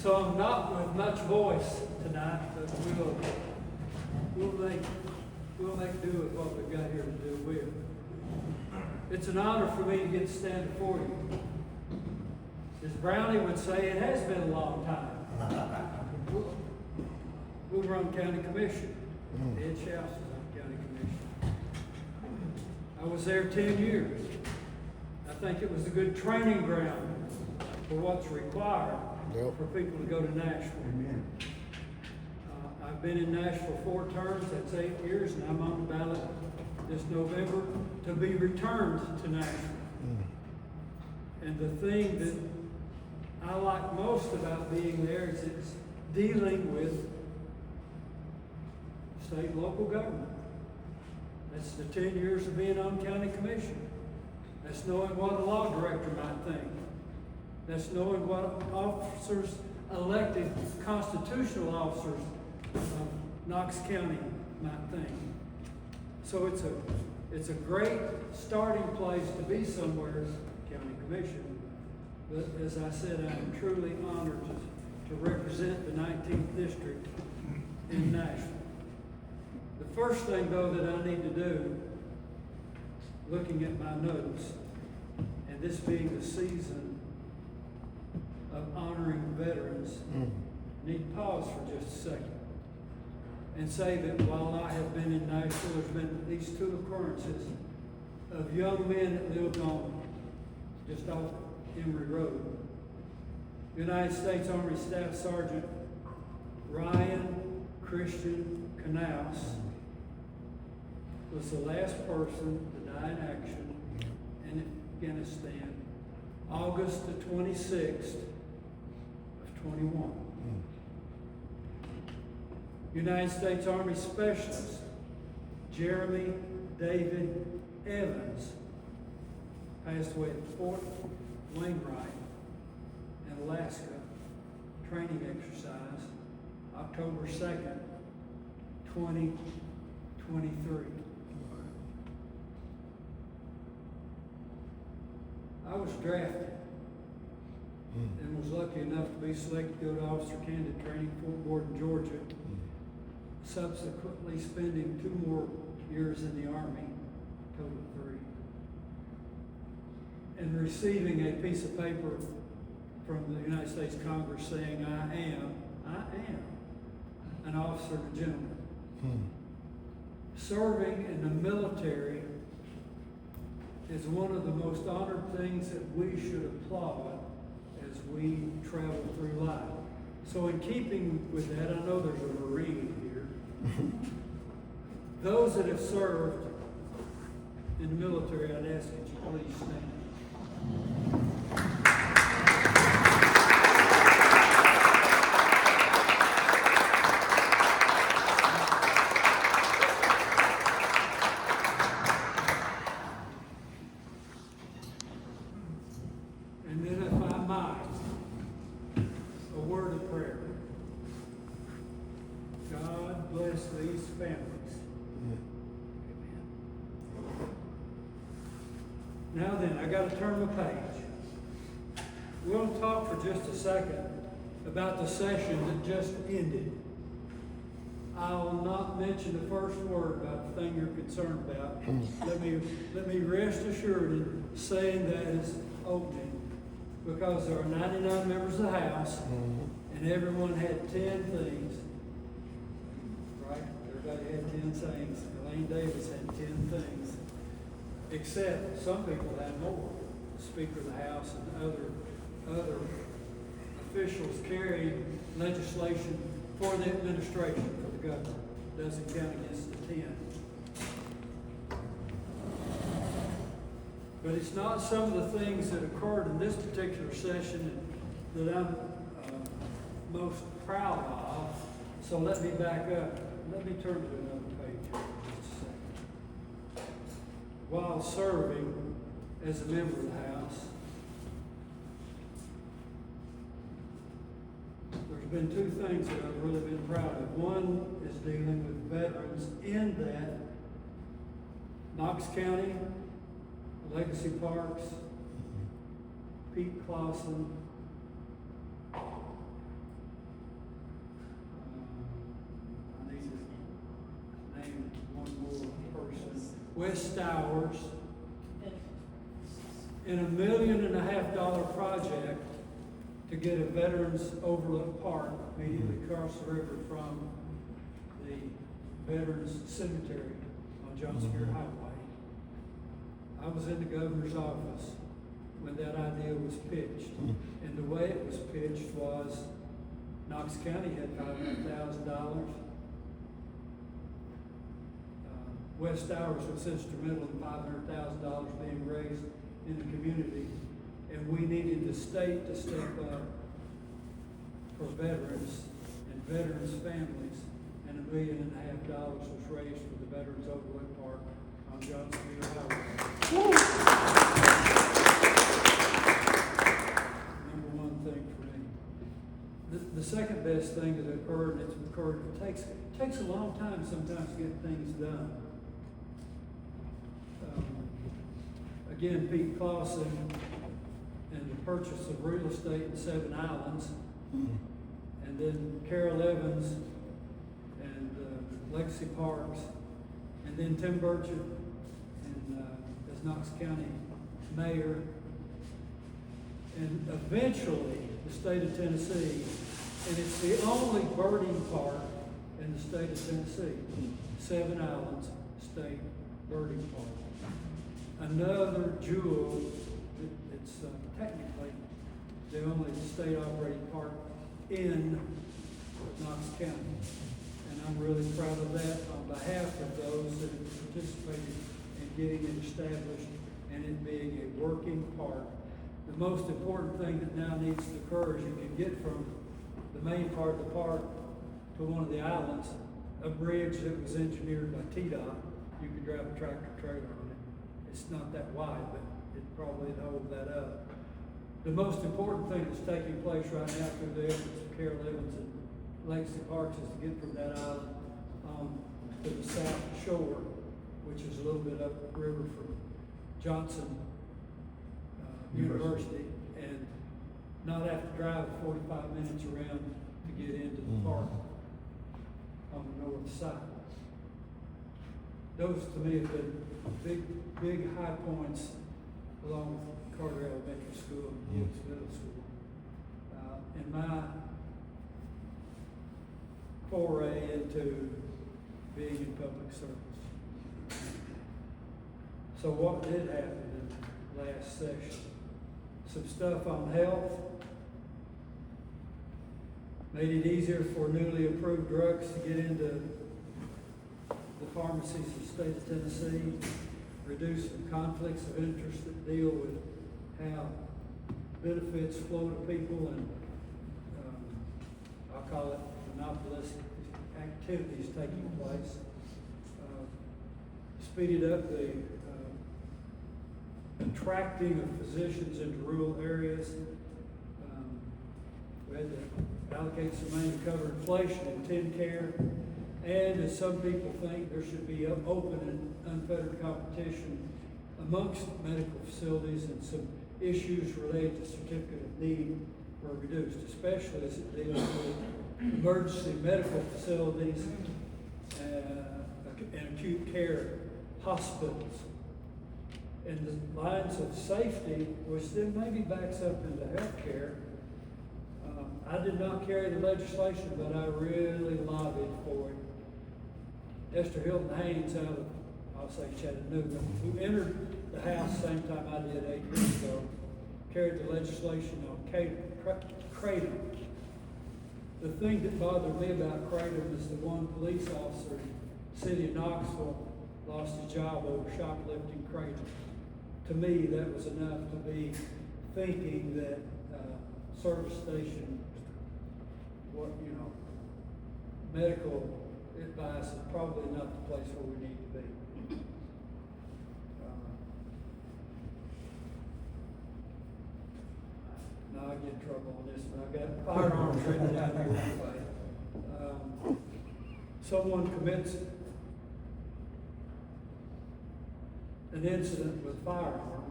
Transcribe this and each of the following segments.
So I'm not with much voice tonight, but we'll make do with what we've got here to do with. It's an honor for me to get to stand before you. As Brownie would say, it has been a long time. We were on county commission. Ed Schaus was on county commission. I was there 10 years. I think it was a good training ground for what's required for people to go to Nashville. Amen. I've been in Nashville 4 terms, that's 8 years, and I'm on the ballot this November to be returned to Nashville. And the thing that I like most about being there is it's dealing with state and local government. That's the 10 years of being on county commission. That's knowing what a law director might think. That's knowing what officers, elected constitutional officers of Knox County might think. So it's a great starting place to be somewhere as county commission. But as I said, I am truly honored to represent the 19th district in Nashville. The first thing though that I need to do, looking at my notes, and this being the season of honoring veterans, need to pause for just a second and say that while I have been in Nashville, there's been at least 2 occurrences of young men that lived on just off Emory Road. United States Army Staff Sergeant Ryan Christian Knaus was the last person to die in action in Afghanistan, August the 26th of 21. United States Army Specialist Jeremy David Evans passed away at Fort Wainwright in Alaska, training exercise, October 2nd, 2023. I was drafted and was lucky enough to be selected to go to Officer Candidate Training, Fort Gordon, Georgia, subsequently spending 2 more years in the Army, total of 3, and receiving a piece of paper from the United States Congress saying, I am an officer and a gentleman. Serving in the military is one of the most honored things that we should applaud as we travel through life. So in keeping with that, I know there's a Marine here. Those that have served in the military, I'd ask that you please stand. And then if I might, a word of prayer. God bless these families. Now then, I got to turn the page. We'll talk for just a second about the session that just ended. I will not mention the first word about the thing you're concerned about. Let me rest assured in saying that is opening, because there are 99 members of the House, and everyone had 10 things. Right? Everybody had 10 things. Elaine Davis had 10 things. Except some people had more. The Speaker of the House and other officials carried legislation for the administration, for the government. Doesn't count against the 10. But it's not some of the things that occurred in this particular session that I'm most proud of. So let me back up. Let me turn to another page here for just a second. While serving as a member of the House, there's been 2 things that I've really been proud of. One is dealing with veterans in that Knox County, Legacy Parks, Pete Clausen, West Stowers, in $1.5 million project to get a Veterans Overlook Park immediately across the river from the Veterans Cemetery on Johnson Muir Highway. I was in the governor's office when that idea was pitched. And the way it was pitched was Knox County had $500,000. West Stowers was instrumental in $500,000 being raised in the community. And we needed the state to step up for veterans and veterans' families. And $1.5 million was raised for the Veterans Overlook Park on Johnson Muir Highway. Number one thing for me. The second best thing that occurred, and it's occurred, it takes a long time sometimes to get things done. Again, Pete Clausen and the purchase of real estate in 7 Islands, and then Carol Evans and Legacy Parks, and then Tim Burchett and as Knox County mayor, and eventually the state of Tennessee, and it's the only birding park in the state of Tennessee, 7 Islands State Birding Park. Another jewel. It's technically the only state-operated park in Knox County. And I'm really proud of that on behalf of those that have participated in getting it established and it being a working park. The most important thing that now needs to occur is you can get from the main part of the park to one of the islands, a bridge that was engineered by TDOT. You could drive a tractor trailer on it. It's not that wide, but it probably hold that up. The most important thing that's taking place right now through the efforts of Carol Evans and Legacy Parks is to get from that island to the south shore, which is a little bit upriver from Johnson University, and not have to drive 45 minutes around to get into the park on the north side. Those to me have been big high points along with Carter Elementary School and Woods Middle School. In my foray into being in public service. So what did happen in the last session? Some stuff on health. Made it easier for newly approved drugs to get into the pharmacies of the state of Tennessee. Reduce some conflicts of interest that deal with how benefits flow to people and I'll call it monopolistic activities taking place. Speeded up the attracting of physicians into rural areas. We had to allocate some money to cover inflation in TennCare. And as some people think, there should be open and unfettered competition amongst medical facilities, and some issues related to certificate of need were reduced, especially as it deals with emergency medical facilities and acute care hospitals. And the lines of safety, which then maybe backs up into healthcare. I did not carry the legislation, but I really lobbied for it. Esther Hilton Haynes out of, I'll say Chattanooga, who entered the House same time I did 8 years ago, carried the legislation on Kratom. The thing that bothered me about Kratom is the one police officer in the city of Knoxville lost his job over shoplifting Kratom. To me, that was enough to be thinking that service station, medical advice is probably not the place where we need to be. Now I get in trouble on this, but I've got firearms written down here anyway. Someone commits an incident with a firearm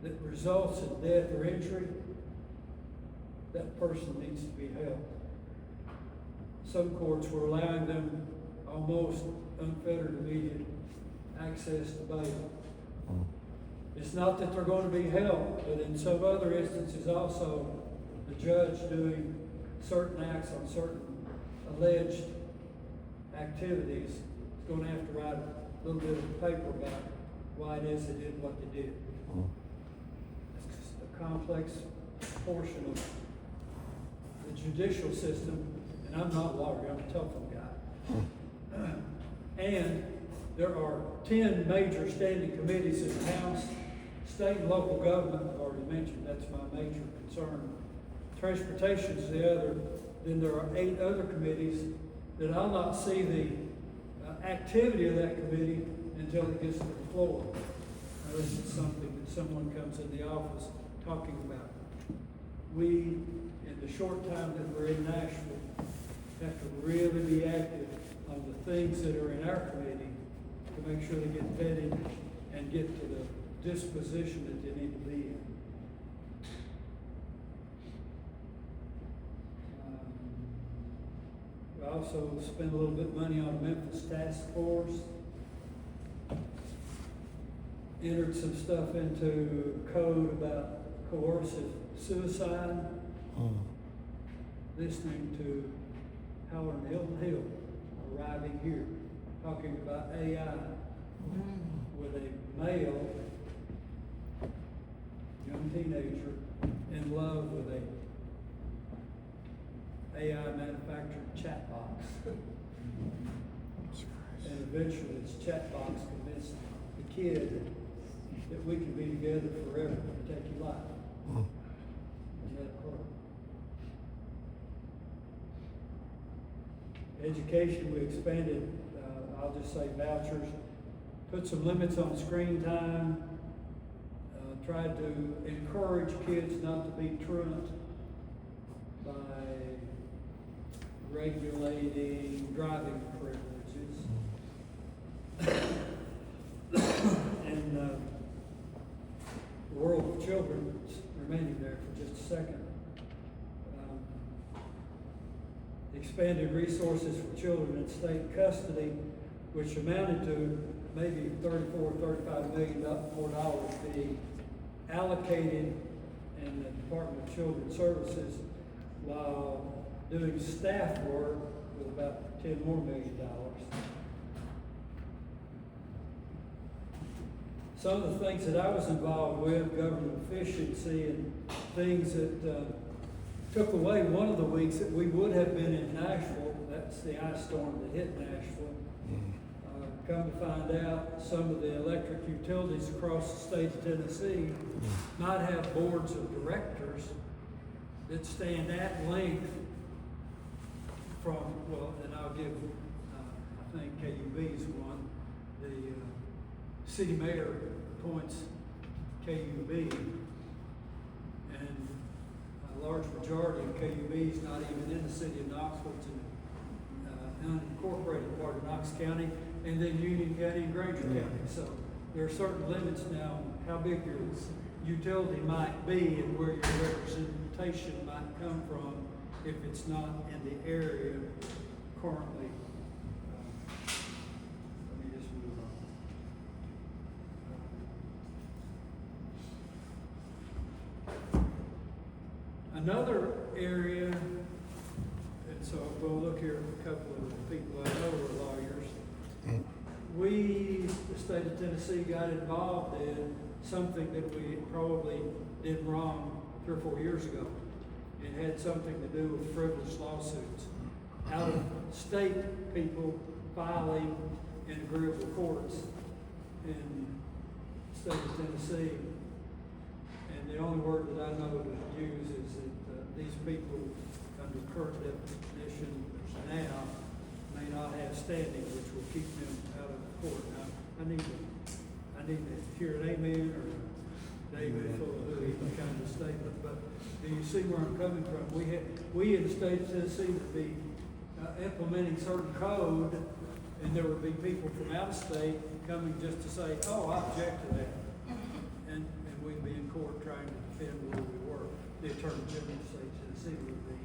that results in death or injury, that person needs to be held. Some courts were allowing them almost unfettered immediate access to bail. It's not that they're going to be held, but in some other instances also, the judge doing certain acts on certain alleged activities is going to have to write a little bit of paper about why it is they did what they did. It's just a complex portion of the judicial system, and I'm not a lawyer, I'm a telephone guy. And there are 10 major standing committees in the House. State and local government, I've already mentioned, that's my major concern. Transportation is the other. Then there are 8 other committees that I'll not see the activity of that committee until it gets to the floor. Unless it's something that someone comes in the office talking about. We, in the short time that we're in Nashville, have to really be active on the things that are in our committee to make sure they get vetted and get to the disposition that they need to be in. We also spent a little bit of money on the Memphis Task Force. Entered some stuff into code about coercive suicide. Listening to Howard and Hilton Hill arriving here, talking about AI with a male young teenager in love with a AI manufactured chat box. And eventually this chat box convinced the kid that we can be together forever and take your life. And let it work. Education, we expanded, I'll just say vouchers, put some limits on screen time, tried to encourage kids not to be truant by regulating driving privileges. And the world of children, remaining there for just a second. Expanded resources for children in state custody, which amounted to maybe $35 million more being allocated in the Department of Children's Services while doing staff work with about $10 more million. Some of the things that I was involved with, government efficiency and things that took away one of the weeks that we would have been in Nashville. That's the ice storm that hit Nashville. Come to find out, some of the electric utilities across the state of Tennessee might have boards of directors that stand at length from, well, and I'll give, I think KUB's one. The city mayor appoints KUB, and a large majority of KUB is not even in the city of Knoxville. It's an unincorporated part of Knox County, and then Union County and Granger County. So there are certain limits now on how big your utility might be and where your representation might come from if it's not in the area currently. Let me just move on. Another area, and so we'll look here at a couple of people I know are lawyers. We, the state of Tennessee, got involved in something that we probably did wrong 3 or 4 years ago. It had something to do with frivolous lawsuits. Out of state people filing in agreeable courts in the state of Tennessee. And the only word that I know to use is that these people, under current definition now, may not have standing, which will keep them out of court. Now, I need to hear an amen or David full of hooey kind of statement. But do you see where I'm coming from? We in the state of Tennessee would be implementing certain code, and there would be people from out of state coming just to say, "Oh, I object to that," and we'd be in court trying to defend where we were. The Attorney General of the state of Tennessee would be,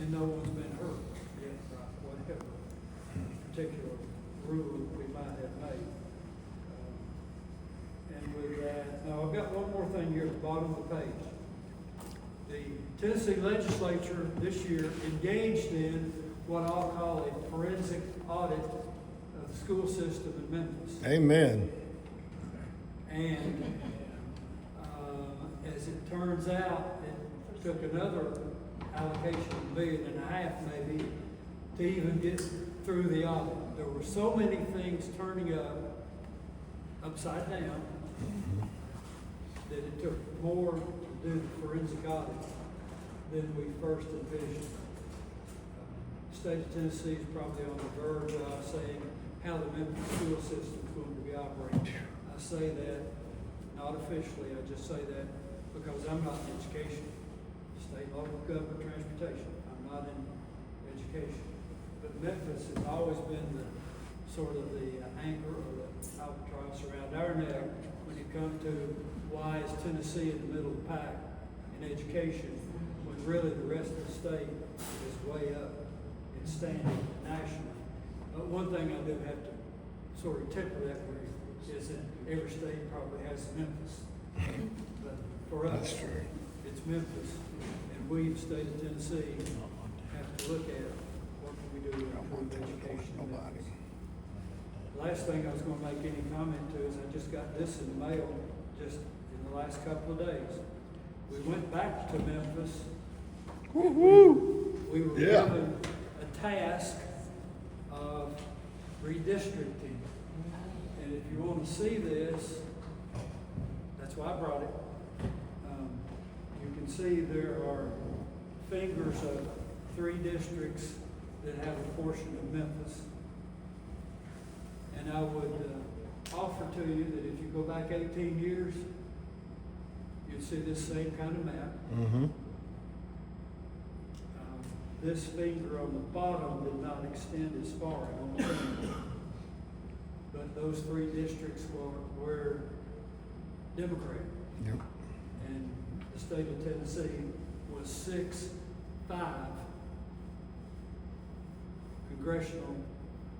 and no one's been hurt yet by whatever particular rule we might have made. And with that, now I've got one more thing here at the bottom of the page. The Tennessee legislature this year engaged in what I'll call a forensic audit of the school system in Memphis. Amen. And as it turns out, it took another allocation of $1.5 billion maybe to even get through the audit. There were so many things turning up upside down that it took more to do the forensic audit than we first envisioned. The state of Tennessee is probably on the verge of saying how the Memphis school system is going to be operating. I say that not officially, I just say that because I'm not in education, state, local government, transportation. I'm not in education. But Memphis has always been the sort of the anchor or the albatross around our neck when it comes to why is Tennessee in the middle of the pack in education, when really the rest of the state is way up in standing nationally. But one thing I do have to sort of temper that with is that every state probably has Memphis. But for us, it's Memphis. And we, the state of Tennessee, have to look at what can we do to improve education in Memphis. The last thing I was going to make any comment to is I just got this in the mail just in the last couple of days. We went back to Memphis. Woo-hoo. We were given a task of redistricting. And if you want to see this, that's why I brought it. You can see there are fingers of 3 districts that have a portion of Memphis. And I would offer to you that if you go back 18 years, you'd see this same kind of map. Mm-hmm. This finger on the bottom did not extend as far, I don't think. But those 3 districts were Democrat. Yep. And the state of Tennessee was 6-5 congressional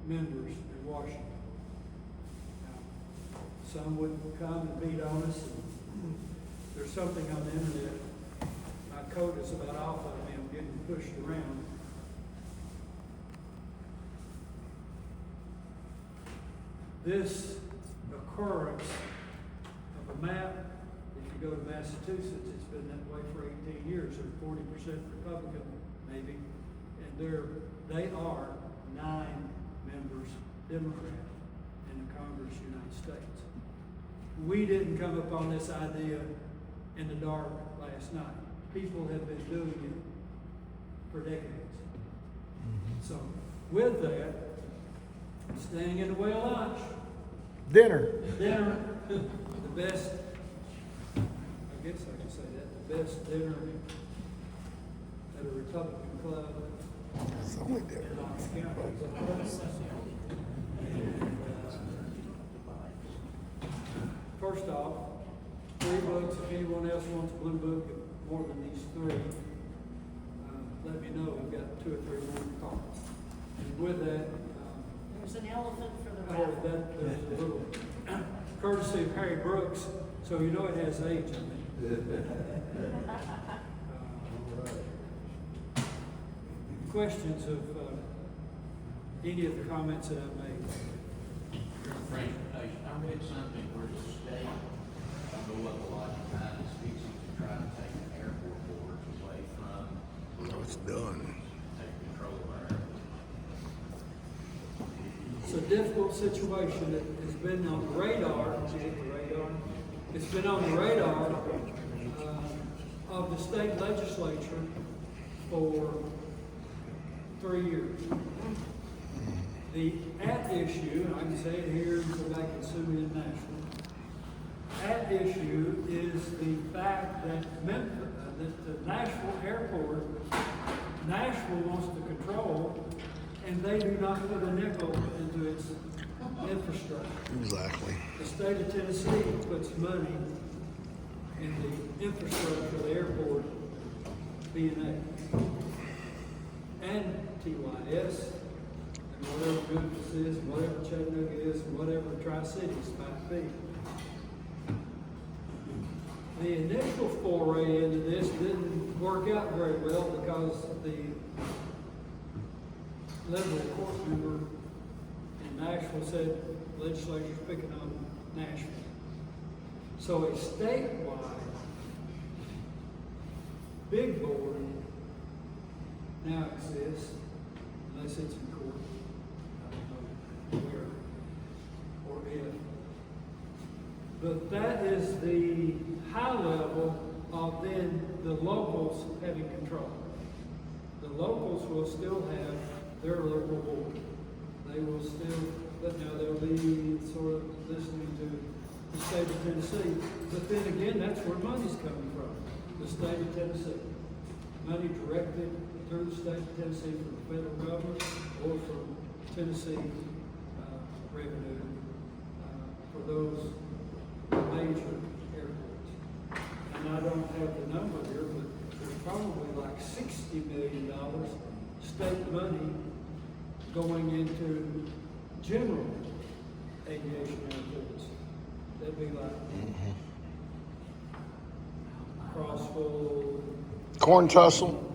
members in Washington. Now, some would come and beat on us. And there's something on the internet. My coat is about off of me. I'm getting pushed around. This occurrence of a map, if you go to Massachusetts, it's been that way for 18 years. They're 40% Republican, maybe, and they are 9 members Democrat in the Congress of the United States. We didn't come up on this idea in the dark last night. People have been doing it for decades. So, with that, staying in the way of lunch. Dinner. The best, I guess I can say that, the best dinner at a Republican club. It's only dinner. in Knox County. First off, 3 books. If anyone else wants a blue book more than these 3, let me know. We've got 2 or 3 more to call. And with that, There's an elephant for the raffle. there's a little courtesy of Harry Brooks, so you know it has age on it. Questions of any of the comments that I've made? Transportation. I read something where the state, I don't know what the logic behind is, fixing to try to take the airport boards away from. No, it's done. Take control of our airport. It's a difficult situation that has been on the radar. It's been on the radar of the state legislature for 3 years. The at issue, and I can say it here and go back and sue me in Nashville. At issue is the fact that the Nashville airport, Nashville wants to control, and they do not put a nickel into its infrastructure. Exactly. The state of Tennessee puts money in the infrastructure of the airport, B&A, and TYS, and whatever Memphis is, and whatever Chattanooga is, and whatever Tri-Cities might be. The initial foray into this didn't work out very well because the liberal court member in Nashville said legislature's picking on Nashville. So a statewide big board now exists, unless it's in court. I don't know where or if. But that is the high level of then the locals having control. The locals will still have their local board. They will still, but now they'll be sort of listening to the state of Tennessee. But then again, that's where money's coming from, the state of Tennessee. Money directed through the state of Tennessee from the federal government or from Tennessee revenue for those major airports. And I don't have the number here, but there's probably like $60 million state money going into general aviation airports. That'd be like Crossville. Corn tussle.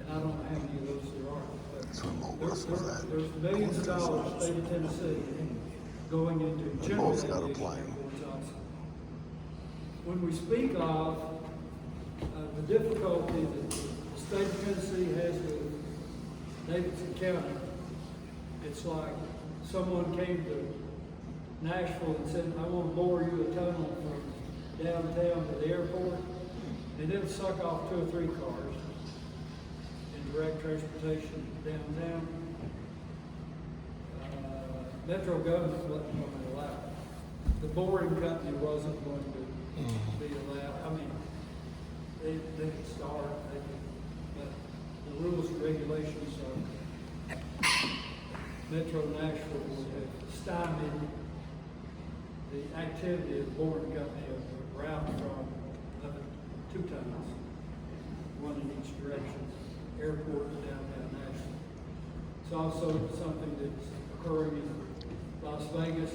And I don't know how many of those there are. That's where most There's, was at. there's millions of dollars state of Tennessee going into general both got a aviation plane. airports also. When we speak of the difficulty that the state of Tennessee has with Davidson County, it's like someone came to Nashville and said, I want to bore you a tunnel from downtown to the airport. And it'll suck off 2 or 3 cars in direct transportation downtown. Metro government wasn't going to allow it. The boring company wasn't going to be allowed. I mean, they could start, but the rules and regulations of Metro Nashville would have stymied the activity of the boring company of the route from 2 tunnels, one in each direction, airport to downtown Nashville. It's also something that's occurring in Las Vegas.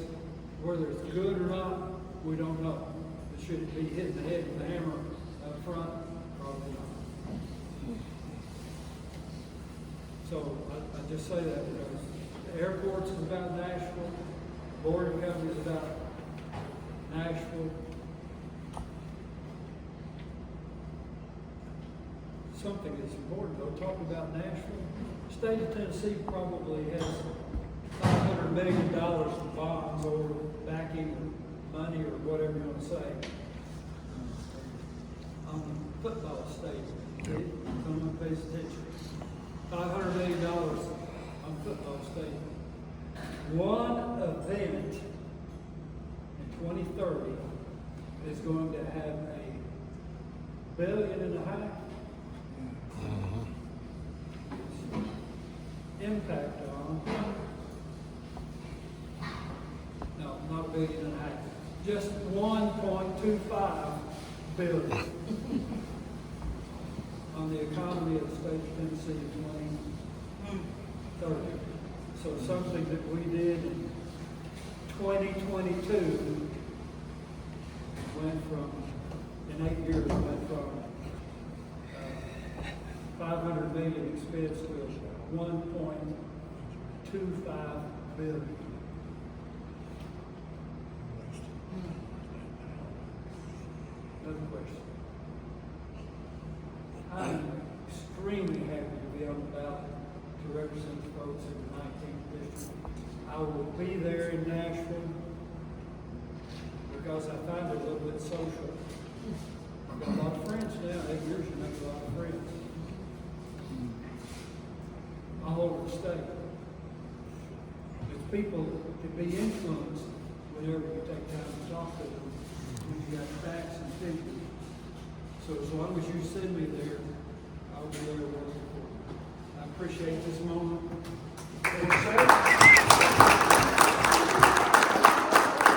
Whether it's good or not, we don't know. It should be hitting the head with a hammer up front, probably not. So I just say that because the airport's about Nashville, the boarding company's about Nashville. Something that's important though, talking about Nashville, the state of Tennessee probably has $500 million in bonds or backing or money or whatever you want to say on football stadium. Someone pays attention. $500 million on football stadium. One event in 2030 is going to have $1.5 billion impact on, no, not $1.5 billion, just 1.25 billion on the economy of the state of Tennessee in 2030. So something that we did in 2022 went from, in 8 years, went from 500 million expense to 1.25 billion. Another question. I'm extremely happy to be on the ballot to represent the folks in the 19th district. I will be there in Nashville because I find it a little bit social. I've got a lot of friends now. 8 years, you make a lot of friends all over the state. It's people that can be influenced whenever you take time to talk to them, when you got facts and figures. So as long as you send me there, I'll be there working for you. I appreciate this moment.